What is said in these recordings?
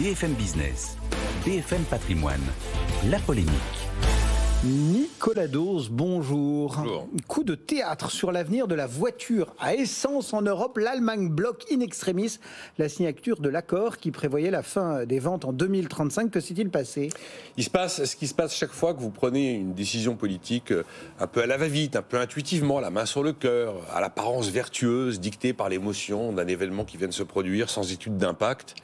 BFM Business, BFM Patrimoine, la polémique. Nicolas Dose, bonjour. Bonjour. Coup de théâtre sur l'avenir de la voiture à essence en Europe. L'Allemagne bloque in extremis la signature de l'accord qui prévoyait la fin des ventes en 2035. Que s'est-il passé ? Il se passe ce qui se passe chaque fois que vous prenez une décision politique un peu à la va-vite, un peu intuitivement, la main sur le cœur, à l'apparence vertueuse, dictée par l'émotion d'un événement qui vient de se produire sans étude d'impact,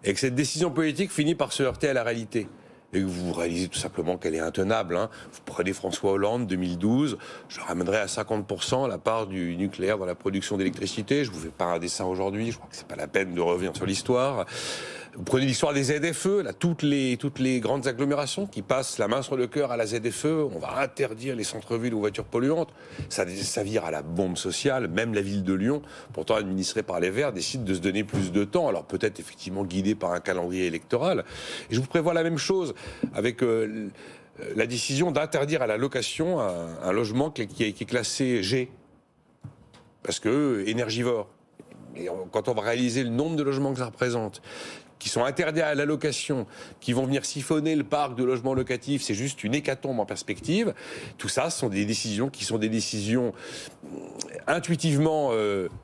et que cette décision politique finit par se heurter à la réalité. Et que vous réalisez tout simplement qu'elle est intenable. Vous prenez François Hollande, 2012, je ramènerai à 50% la part du nucléaire dans la production d'électricité. Je ne vous fais pas un dessin aujourd'hui, je crois que ce n'est pas la peine de revenir sur l'histoire. Vous prenez l'histoire des ZFE, là, toutes les grandes agglomérations qui passent la main sur le cœur à la ZFE, on va interdire les centres-villes aux voitures polluantes. Ça vire à la bombe sociale, même la ville de Lyon, pourtant administrée par les Verts, décide de se donner plus de temps, alors peut-être effectivement guidée par un calendrier électoral. Et je vous prévois la même chose avec la décision d'interdire à la location un logement qui est classé G, parce que énergivore. Et quand on va réaliser le nombre de logements que ça représente, qui sont interdits à la location, qui vont venir siphonner le parc de logements locatifs, c'est juste une hécatombe en perspective. Tout ça, ce sont des décisions qui sont des décisions intuitivement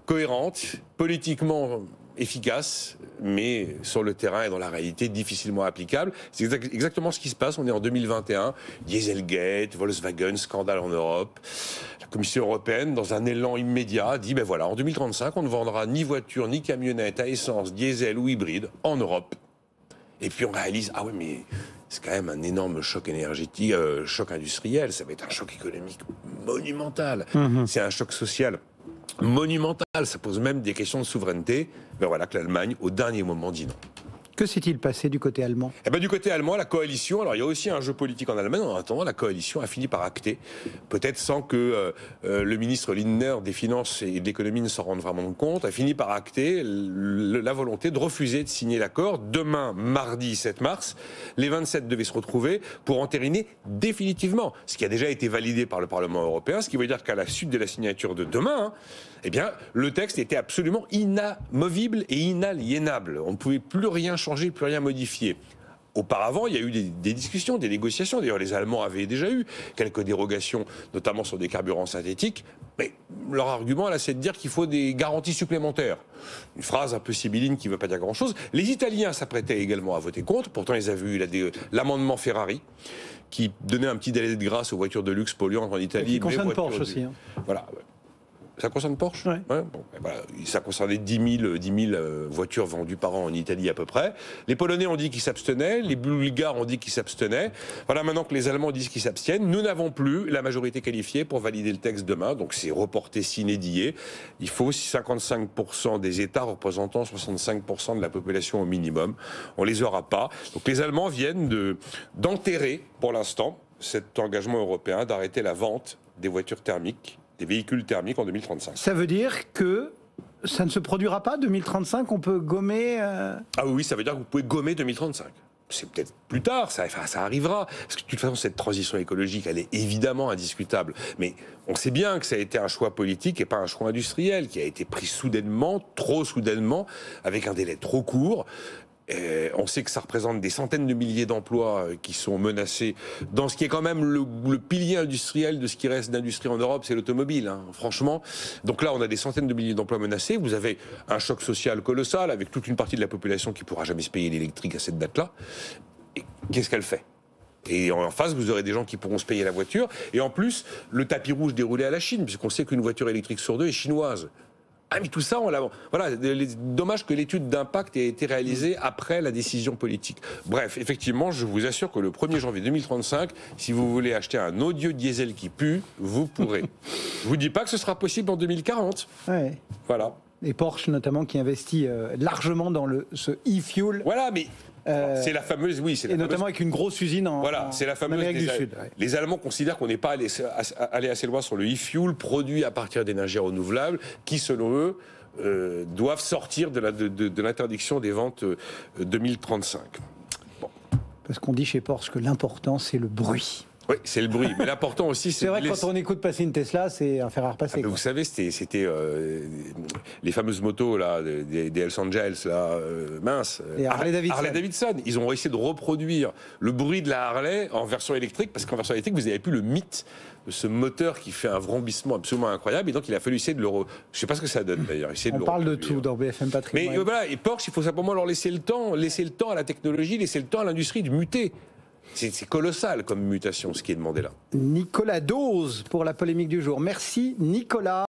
cohérentes, politiquement efficaces, mais sur le terrain et dans la réalité difficilement applicables. C'est exactement ce qui se passe. On est en 2021, Dieselgate, Volkswagen, scandale en Europe. La Commission européenne, dans un élan immédiat, dit ben voilà, en 2035, on ne vendra ni voiture ni camionnette à essence, diesel ou hybride en Europe. Et puis on réalise, ah oui, mais c'est quand même un énorme choc énergétique, choc industriel, ça va être un choc économique monumental. C'est un choc social monumental, ça pose même des questions de souveraineté. Ben voilà que l'Allemagne, au dernier moment, dit non. Que s'est-il passé du côté allemand ? Eh ben, du côté allemand, la coalition, alors il y a aussi un jeu politique en Allemagne, en attendant, la coalition a fini par acter, peut-être sans que le ministre Lindner des Finances et de l'Économie ne s'en rende vraiment compte, a fini par acter la volonté de refuser de signer l'accord. Demain, mardi 7 mars, les 27 devaient se retrouver pour entériner définitivement ce qui a déjà été validé par le Parlement européen, ce qui veut dire qu'à la suite de la signature de demain, eh bien, le texte était absolument inamovible et inaliénable. On ne pouvait plus rien changer, plus rien modifier. Auparavant, il y a eu des discussions, des négociations. D'ailleurs, les Allemands avaient déjà eu quelques dérogations, notamment sur des carburants synthétiques. Mais leur argument, là, c'est de dire qu'il faut des garanties supplémentaires. Une phrase un peu sibylline qui ne veut pas dire grand-chose. Les Italiens s'apprêtaient également à voter contre. Pourtant, ils avaient eu l'amendement Ferrari qui donnait un petit délai de grâce aux voitures de luxe polluantes en Italie. Qui concerne Porsche aussi. Voilà. Ça concerne Porsche ? Ouais. Ouais, bon, voilà. Ça concernait 10 000 voitures vendues par an en Italie à peu près. Les Polonais ont dit qu'ils s'abstenaient, les Bulgares ont dit qu'ils s'abstenaient. Voilà, maintenant que les Allemands disent qu'ils s'abstiennent, nous n'avons plus la majorité qualifiée pour valider le texte demain, donc c'est reporté sine die. Il faut 55% des États représentant 65% de la population au minimum. On les aura pas. Donc les Allemands viennent d'enterrer, pour l'instant, cet engagement européen d'arrêter la vente des voitures thermiques, des véhicules thermiques en 2035. Ça veut dire que ça ne se produira pas 2035, on peut gommer... Ah oui, ça veut dire que vous pouvez gommer 2035. C'est peut-être plus tard, ça arrivera. Parce que de toute façon, cette transition écologique, elle est évidemment indiscutable. Mais on sait bien que ça a été un choix politique et pas un choix industriel, qui a été pris soudainement, trop soudainement, avec un délai trop court. On sait que ça représente des centaines de milliers d'emplois qui sont menacés dans ce qui est quand même le pilier industriel de ce qui reste d'industrie en Europe, c'est l'automobile, franchement. Donc là, on a des centaines de milliers d'emplois menacés. Vous avez un choc social colossal avec toute une partie de la population qui ne pourra jamais se payer l'électrique à cette date-là. Et qu'est-ce qu'elle fait ? Et en face, vous aurez des gens qui pourront se payer la voiture. Et en plus, le tapis rouge déroulé à la Chine, puisqu'on sait qu'une voiture électrique sur deux est chinoise. Ah, mais tout ça, voilà, dommage que l'étude d'impact ait été réalisée après la décision politique. Bref, effectivement, je vous assure que le 1er janvier 2035, si vous voulez acheter un odieux diesel qui pue, vous pourrez. Je vous dis pas que ce sera possible en 2040. Ouais. Voilà. Et Porsche, notamment, qui investit largement dans ce e-fuel. Voilà, mais... c'est la fameuse, oui, c'est la et notamment fameuse, avec une grosse usine c'est la fameuse, Amérique du Sud. Ouais. Les Allemands considèrent qu'on n'est pas allé assez loin sur le e-fuel, produit à partir d'énergies renouvelables, qui, selon eux, doivent sortir de l'interdiction des ventes 2035. Bon. Parce qu'on dit chez Porsche que l'important, c'est le bruit. Oui, c'est le bruit. Mais l'important aussi, C'est vrai que quand on écoute passer une Tesla, c'est un fer à repasser. vous savez, c'était les fameuses motos là, des Hells Angels, là, mince. Et Harley Davidson. Ils ont essayé de reproduire le bruit de la Harley en version électrique, parce qu'en version électrique, vous n'avez plus le mythe de ce moteur qui fait un vrombissement absolument incroyable. Et donc, il a fallu essayer de le... Je ne sais pas ce que ça donne, d'ailleurs. On parle de tout dans BFM Patrimoine. Mais voilà, et Porsche, il faut simplement leur laisser le temps à la technologie, laisser le temps à l'industrie de muter. C'est colossal comme mutation, ce qui est demandé là. Nicolas Dose pour la polémique du jour. Merci Nicolas.